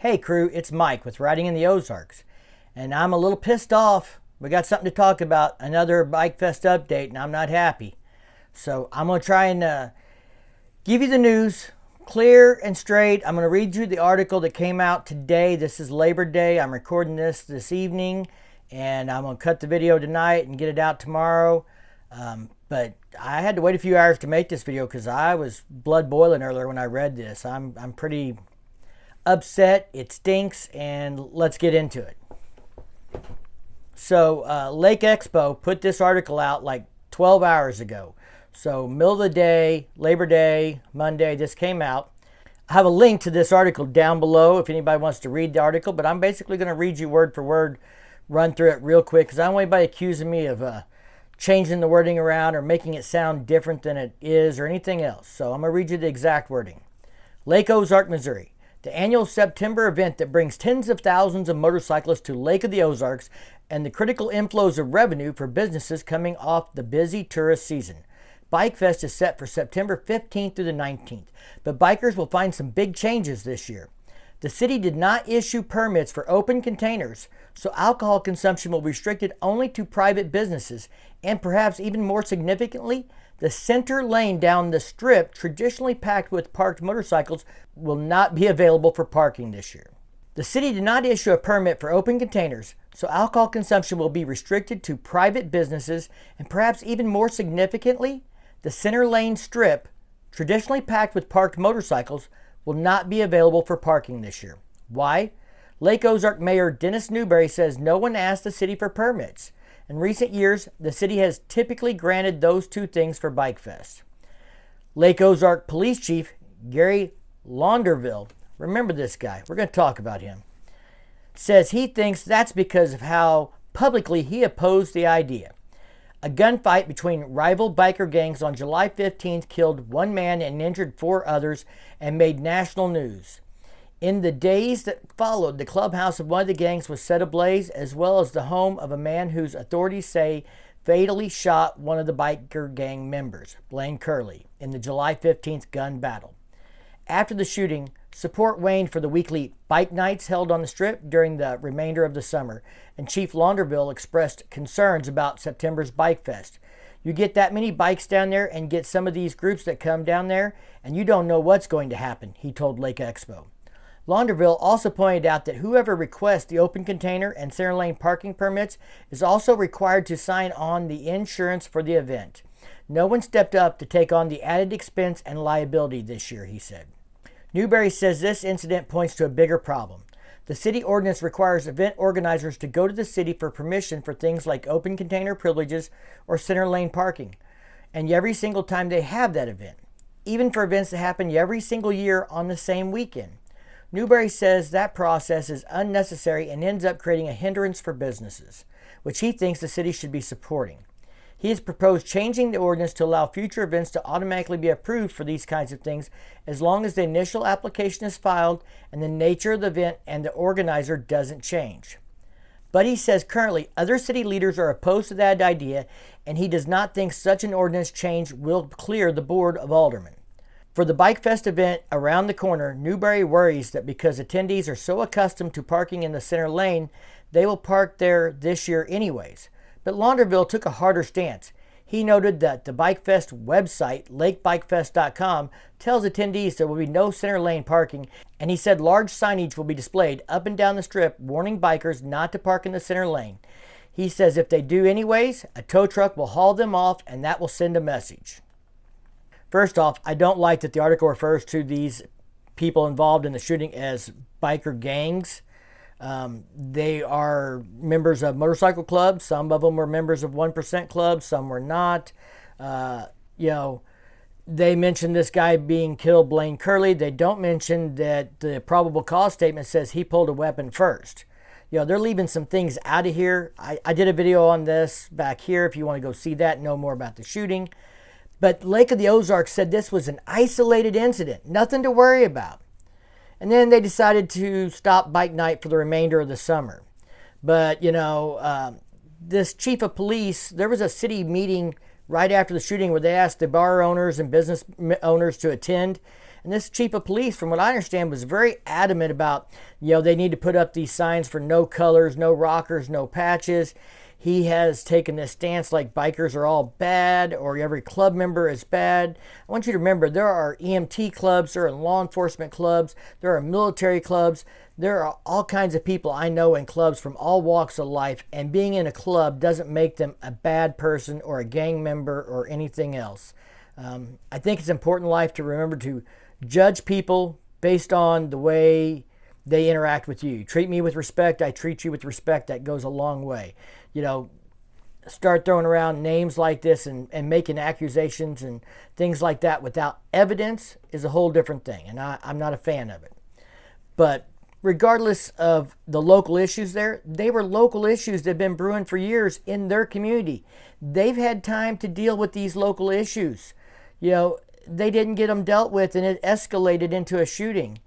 Hey crew, it's Mike with Riding in the Ozarks, and I'm a little pissed off. We got something to talk about, another Bike Fest update, and I'm not happy. So I'm going to try and give you the news clear and straight. I'm going to read you the article that came out today. This is Labor Day. I'm recording this evening, and I'm going to cut the video tonight and get it out tomorrow. But I had to wait a few hours to make this video because I was blood boiling earlier when I read this. I'm pretty upset. It stinks, and let's get into it. So Lake Expo put this article out like 12 hours ago. So middle of the day, Labor Day, Monday, this came out. I have a link to this article down below if anybody wants to read the article, but I'm basically going to read you word for word, run through it real quick, because I don't want anybody accusing me of changing the wording around or making it sound different than it is or anything else. So I'm going to read you the exact wording. Lake Ozark, Missouri. The annual September event that brings tens of thousands of motorcyclists to Lake of the Ozarks and the critical inflows of revenue for businesses coming off the busy tourist season. Bike Fest is set for September 15th through the 19th, but bikers will find some big changes this year. The city did not issue permits for open containers, so alcohol consumption will be restricted only to private businesses, and perhaps even more significantly, the center lane down the strip, traditionally packed with parked motorcycles, will not be available for parking this year. The city did not issue a permit for open containers, so alcohol consumption will be restricted to private businesses, and perhaps even more significantly, the center lane strip, traditionally packed with parked motorcycles, will not be available for parking this year. Why? Lake Ozark Mayor Dennis Newberry says no one asked the city for permits. In recent years, the city has typically granted those two things for Bike Fest. Lake Ozark Police Chief Gary Launderville, remember this guy, we're going to talk about him, says he thinks that's because of how publicly he opposed the idea. A gunfight between rival biker gangs on July 15th killed one man and injured four others and made national news. In the days that followed, the clubhouse of one of the gangs was set ablaze, as well as the home of a man whose authorities say fatally shot one of the biker gang members, Blaine Curley, in the July 15th gun battle. After the shooting, support waned for the weekly bike nights held on the strip during the remainder of the summer, and Chief Launderville expressed concerns about September's Bike Fest. You get that many bikes down there and get some of these groups that come down there, and you don't know what's going to happen, he told Lake Expo. Launderville also pointed out that whoever requests the open container and center lane parking permits is also required to sign on the insurance for the event. No one stepped up to take on the added expense and liability this year, he said. Newberry says this incident points to a bigger problem. The city ordinance requires event organizers to go to the city for permission for things like open container privileges or center lane parking, and every single time they have that event, even for events that happen every single year on the same weekend. Newberry says that process is unnecessary and ends up creating a hindrance for businesses, which he thinks the city should be supporting. He has proposed changing the ordinance to allow future events to automatically be approved for these kinds of things as long as the initial application is filed and the nature of the event and the organizer doesn't change. But he says currently other city leaders are opposed to that idea, and he does not think such an ordinance change will clear the Board of Aldermen. For the Bike Fest event around the corner, Newberry worries that because attendees are so accustomed to parking in the center lane, they will park there this year anyways. But Launderville took a harder stance. He noted that the Bike Fest website, lakebikefest.com, tells attendees there will be no center lane parking, and he said large signage will be displayed up and down the strip warning bikers not to park in the center lane. He says if they do anyways, a tow truck will haul them off, and that will send a message. First off, I don't like that the article refers to these people involved in the shooting as biker gangs. They are members of motorcycle clubs. Some of them were members of 1% clubs. Some were not. They mentioned this guy being killed, Blaine Curley. They don't mention that the probable cause statement says he pulled a weapon first. They're leaving some things out of here. I did a video on this back here if you want to go see that and know more about the shooting. But Lake of the Ozarks said this was an isolated incident, nothing to worry about. And then they decided to stop bike night for the remainder of the summer. But, this chief of police, there was a city meeting right after the shooting where they asked the bar owners and business owners to attend. And this chief of police, from what I understand, was very adamant about, they need to put up these signs for no colors, no rockers, no patches. He has taken this stance like bikers are all bad or every club member is bad. I want you to remember there are EMT clubs, there are law enforcement clubs, there are military clubs. There are all kinds of people I know in clubs from all walks of life, and being in a club doesn't make them a bad person or a gang member or anything else. I think it's important in life to remember to judge people based on the way they interact with you. Treat me with respect, I treat you with respect. That goes a long way. Start throwing around names like this and making accusations and things like that without evidence is a whole different thing, and I'm not a fan of it. But regardless of the local issues there, they were local issues that have been brewing for years in their community. They've had time to deal with these local issues. They didn't get them dealt with, and it escalated into a shooting.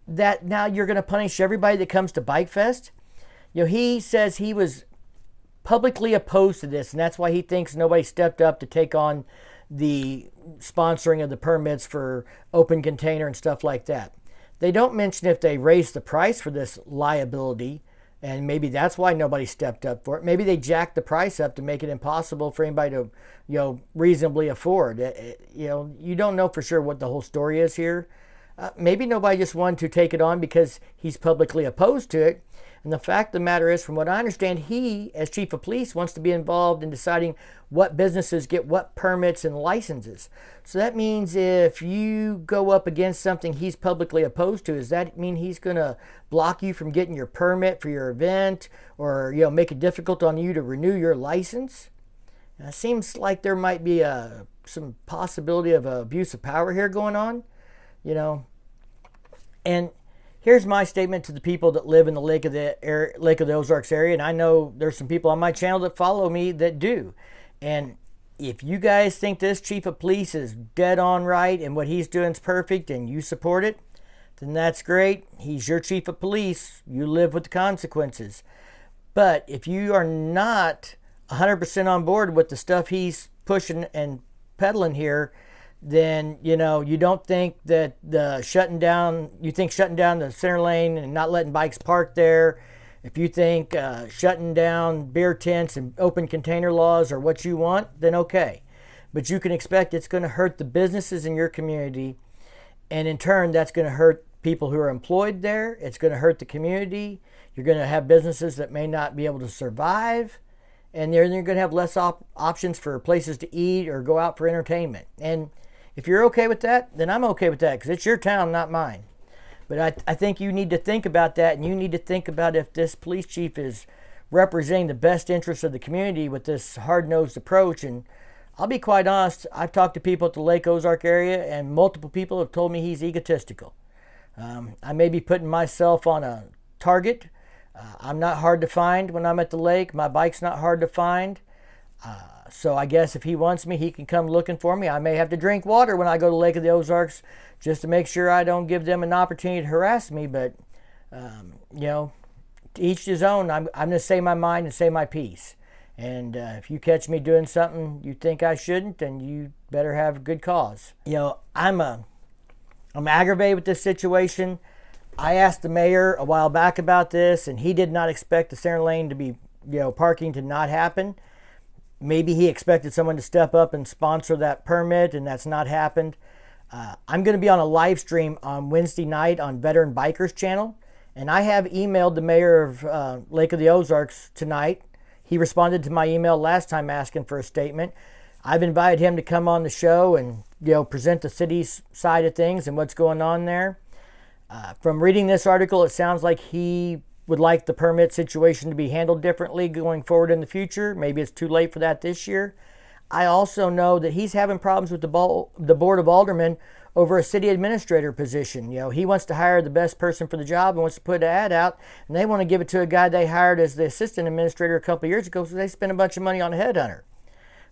That now you're going to punish everybody that comes to BikeFest? He says he was publicly opposed to this, and that's why he thinks nobody stepped up to take on the sponsoring of the permits for open container and stuff like that. They don't mention if they raised the price for this liability, and maybe that's why nobody stepped up for it. Maybe they jacked the price up to make it impossible for anybody to, reasonably afford. You don't know for sure what the whole story is here. Maybe nobody just wanted to take it on because he's publicly opposed to it. And the fact of the matter is, from what I understand, he, as chief of police, wants to be involved in deciding what businesses get what permits and licenses. So that means if you go up against something he's publicly opposed to, does that mean he's going to block you from getting your permit for your event or, make it difficult on you to renew your license? Now, it seems like there might be some possibility of abuse of power here going on, And here's my statement to the people that live in the Lake of the Ozarks area, and I know there's some people on my channel that follow me that do. And if you guys think this chief of police is dead on right and what he's doing is perfect and you support it, then that's great. He's your chief of police. You live with the consequences. But if you are not 100% on board with the stuff he's pushing and peddling here, then you don't think that shutting down the center lane and not letting bikes park there, if you think shutting down beer tents and open container laws are what you want, then okay. But you can expect it's going to hurt the businesses in your community, and in turn that's going to hurt people who are employed there. It's going to hurt the community. You're going to have businesses that may not be able to survive, and you're going to have less options for places to eat or go out for entertainment. And if you're okay with that, then I'm okay with that because it's your town, not mine. But I think you need to think about that, and you need to think about if this police chief is representing the best interests of the community with this hard-nosed approach. And I'll be quite honest, I've talked to people at the Lake Ozark area, and multiple people have told me he's egotistical. I may be putting myself on a target. I'm not hard to find when I'm at the lake. My bike's not hard to find. So I guess if he wants me, he can come looking for me. I may have to drink water when I go to Lake of the Ozarks just to make sure I don't give them an opportunity to harass me. But, to each his own. I'm going to say my mind and say my piece. And if you catch me doing something you think I shouldn't, then you better have a good cause. I'm aggravated with this situation. I asked the mayor a while back about this, and he did not expect the center lane to be, parking to not happen. Maybe he expected someone to step up and sponsor that permit, and that's not happened. I'm going to be on a live stream on Wednesday night on Veteran Bikers channel, and I have emailed the mayor of Lake of the Ozarks tonight. He responded to my email last time asking for a statement. I've invited him to come on the show and present the city's side of things and what's going on there. From reading this article, it sounds like he would like the permit situation to be handled differently going forward in the future. Maybe it's too late for that this year. I also know that he's having problems with the Board of Aldermen over a city administrator position. He wants to hire the best person for the job and wants to put an ad out, and they want to give it to a guy they hired as the assistant administrator a couple of years ago, so they spent a bunch of money on a headhunter.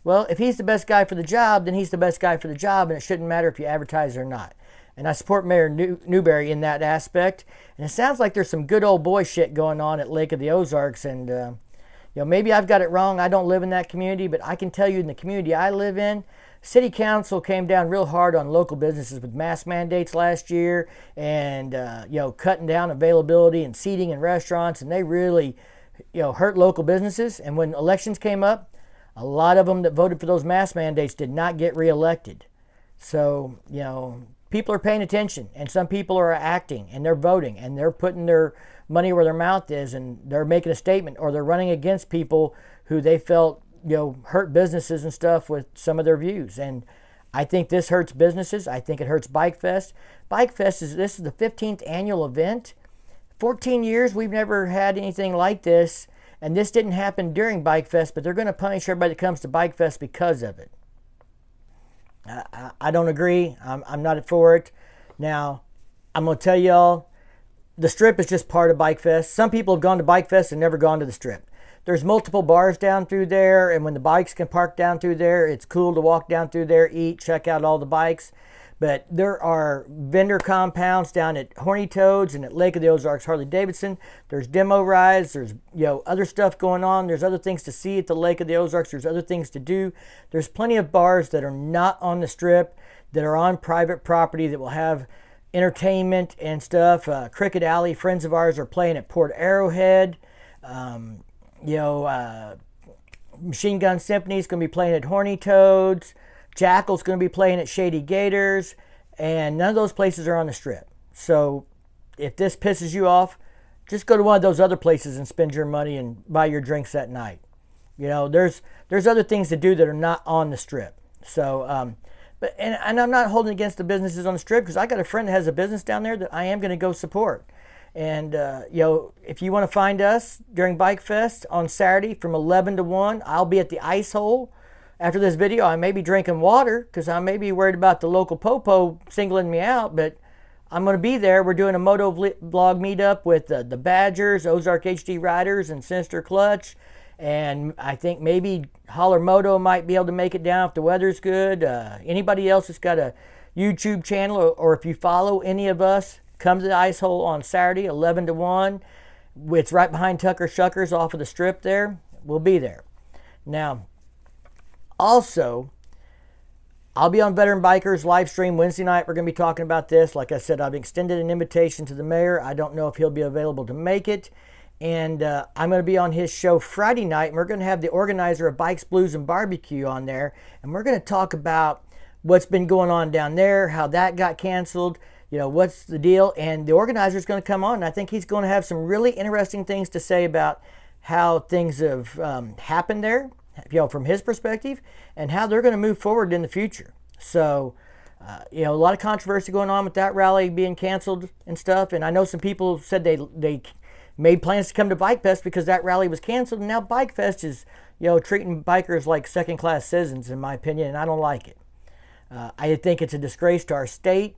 Well, if he's the best guy for the job, then he's the best guy for the job, and it shouldn't matter if you advertise or not. And I support Mayor Newberry in that aspect. And it sounds like there's some good old boy shit going on at Lake of the Ozarks. And, maybe I've got it wrong. I don't live in that community, but I can tell you in the community I live in, City Council came down real hard on local businesses with mask mandates last year and, cutting down availability and seating in restaurants. And they really, hurt local businesses. And when elections came up, a lot of them that voted for those mask mandates did not get reelected. So, people are paying attention, and some people are acting, and they're voting, and they're putting their money where their mouth is, and they're making a statement, or they're running against people who they felt, hurt businesses and stuff with some of their views. And I think this hurts businesses. I think it hurts BikeFest. BikeFest this is the 15th annual event. 14 years, we've never had anything like this, and this didn't happen during BikeFest, but they're going to punish everybody that comes to BikeFest because of it. I don't agree. I'm not for it. Now, I'm going to tell y'all, the Strip is just part of BikeFest. Some people have gone to BikeFest and never gone to the Strip. There's multiple bars down through there, and when the bikes can park down through there, it's cool to walk down through there, eat, check out all the bikes. But there are vendor compounds down at Horny Toads and at Lake of the Ozarks Harley Davidson. There's demo rides. There's other stuff going on. There's other things to see at the Lake of the Ozarks. There's other things to do. There's plenty of bars that are not on the Strip, that are on private property, that will have entertainment and stuff. Cricket Alley, friends of ours, are playing at Port Arrowhead. Machine Gun Symphony is going to be playing at Horny Toads. Jackal's going to be playing at Shady Gators, and none of those places are on the Strip. So if this pisses you off, just go to one of those other places and spend your money and buy your drinks that night. There's other things to do that are not on the Strip. So, but I'm not holding against the businesses on the Strip, because I got a friend that has a business down there that I am going to go support. And, if you want to find us during BikeFest on Saturday from 11 to 1, I'll be at the Ice Hole. After this video, I may be drinking water because I may be worried about the local popo singling me out, but I'm going to be there. We're doing a moto vlog meetup with the Badgers, Ozark HD Riders, and Sinister Clutch. And I think maybe Holler Moto might be able to make it down if the weather's good. Anybody else that's got a YouTube channel, or if you follow any of us, come to the Ice Hole on Saturday, 11 to 1. It's right behind Tucker Shuckers off of the Strip there. We'll be there. Now, also, I'll be on Veteran Bikers Livestream Wednesday night. We're going to be talking about this. Like I said, I've extended an invitation to the mayor. I don't know if he'll be available to make it. And I'm going to be on his show Friday night. And we're going to have the organizer of Bikes, Blues, and Barbecue on there. And we're going to talk about what's been going on down there, how that got canceled, what's the deal. And the organizer is going to come on. And I think he's going to have some really interesting things to say about how things have happened there, from his perspective, and how they're going to move forward in the future. So, a lot of controversy going on with that rally being canceled and stuff. And I know some people said they made plans to come to BikeFest because that rally was canceled. And now BikeFest is, treating bikers like second-class citizens, in my opinion, and I don't like it. I think it's a disgrace to our state.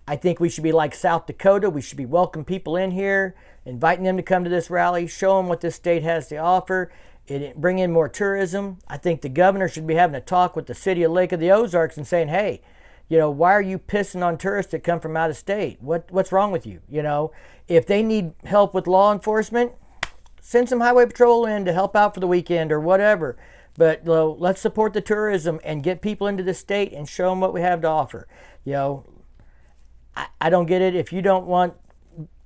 I think we should be like South Dakota. We should be welcoming people in here, inviting them to come to this rally, show them what this state has to offer, bring in more tourism. I think the governor should be having a talk with the city of Lake of the Ozarks and saying, hey, why are you pissing on tourists that come from out of state? What's wrong with you? If they need help with law enforcement, send some highway patrol in to help out for the weekend or whatever. But let's support the tourism and get people into the state and show them what we have to offer. I don't get it. If you don't want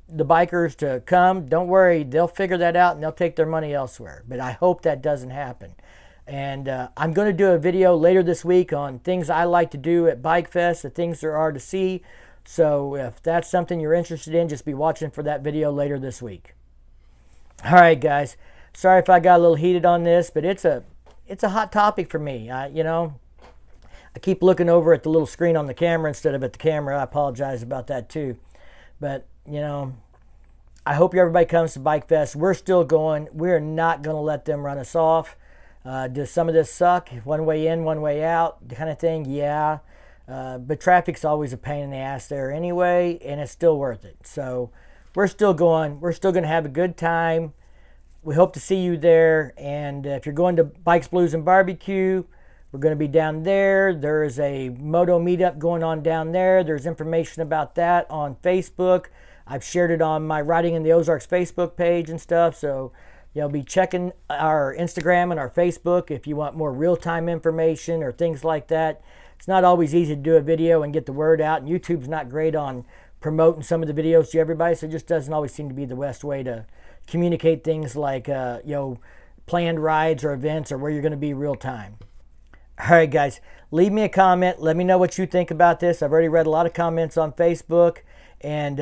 the bikers to come, don't worry, they'll figure that out and they'll take their money elsewhere. But I hope that doesn't happen. And I'm going to do a video later this week on things I like to do at BikeFest, the things there are to see. So if that's something you're interested in, just be watching for that video later this week. All right, guys. Sorry if I got a little heated on this, but it's a hot topic for me. I keep looking over at the little screen on the camera instead of at the camera. I apologize about that too. But I hope everybody comes to BikeFest. We're still going. We're not going to let them run us off. Does some of this suck? One way in, one way out kind of thing? Yeah. But traffic's always a pain in the ass there anyway, and it's still worth it. So we're still going. We're still going to have a good time. We hope to see you there. And if you're going to Bikes, Blues, and Barbecue, we're going to be down there. There is a moto meetup going on down there. There's information about that on Facebook. I've shared it on my Riding in the Ozarks Facebook page and stuff. So, be checking our Instagram and our Facebook if you want more real-time information or things like that. It's not always easy to do a video and get the word out, and YouTube's not great on promoting some of the videos to everybody, so it just doesn't always seem to be the best way to communicate things like planned rides or events or where you're going to be real time. All right, guys, leave me a comment. Let me know what you think about this. I've already read a lot of comments on Facebook. And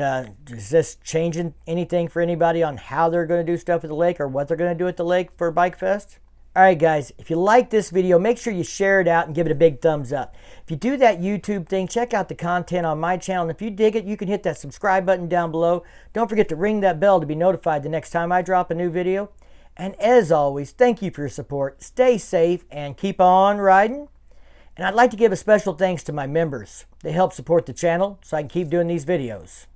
is this changing anything for anybody on how they're going to do stuff at the lake or what they're going to do at the lake for Bike Fest? All right, guys, if you like this video, make sure you share it out and give it a big thumbs up. If you do that YouTube thing, check out the content on my channel. And if you dig it, you can hit that subscribe button down below. Don't forget to ring that bell to be notified the next time I drop a new video. And as always, thank you for your support. Stay safe and keep on riding. And I'd like to give a special thanks to my members. They help support the channel so I can keep doing these videos.